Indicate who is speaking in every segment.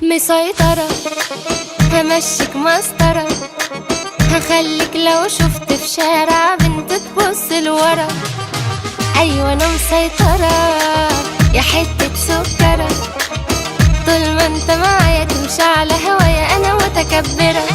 Speaker 1: مسيطرة، همشيك مسطرة، هخليك لو شفت في شارع بنت تبص لورا. أيوة أنا مسيطرة يا حتة سكرة، طول ما انت معايا تمشي على هوايا أنا متكبرة.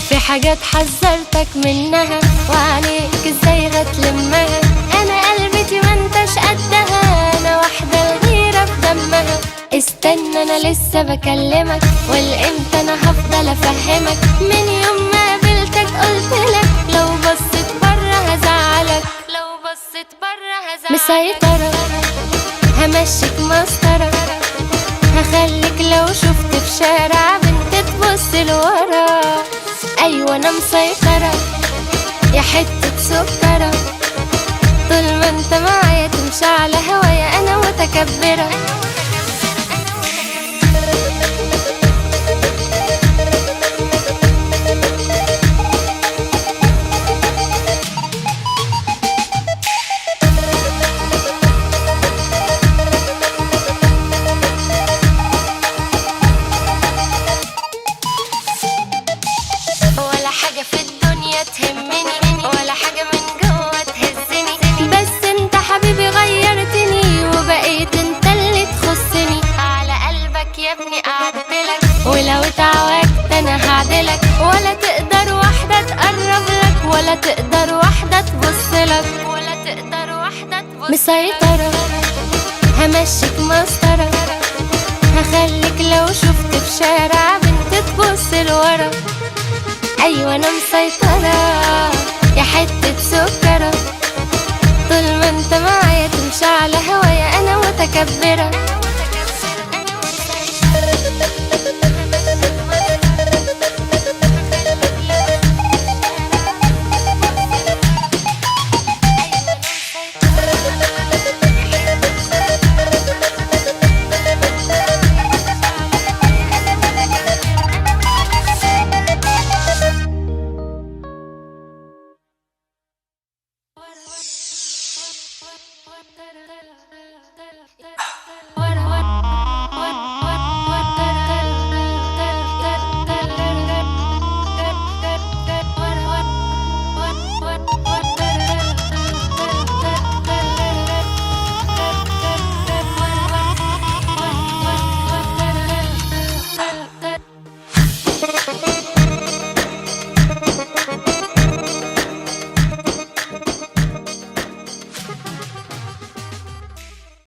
Speaker 1: في حاجات حذرتك منها وعليك ازاي هتلمها، أنا قلبتي ما انتش قدها، أنا واحدة الغيرة في دمها. استنى أنا لسه بكلمك، والامتى أنا هفضل أفهمك، من يوم ما قابلتك قلتلك لو بصيت برا هزعلك، لو بصيت برا هزعلك. مسيطرة همشيك مسطرة، هخليك لو شفت في شارع بنت تبص لورا. أيوة أنا مسيطرة يا حتة سكرة، طول ما انت معايا تمشي على هوايا أنا متكبرة. ولا حاجة في الدنيا تهمني، ولا حاجة من جوه تهزني، بس انت حبيبي غيرتني وبقيت انت اللي تخصني. على قلبك يا ابني قعدتلك، ولو اتعوجت انا هعدلك، ولا تقدر واحدة تقرب لك، ولا تقدر واحدة تبصلك، ولا تقدر واحدة تبصلك. مسيطرة همشيك مسطرة، هخليك لو شفت في شارع بنت تبص لورا. أيوة أنا مسيطرة يا حتة سكرة، طول ما انت معايا تمشي على هوايا أنا متكبرة.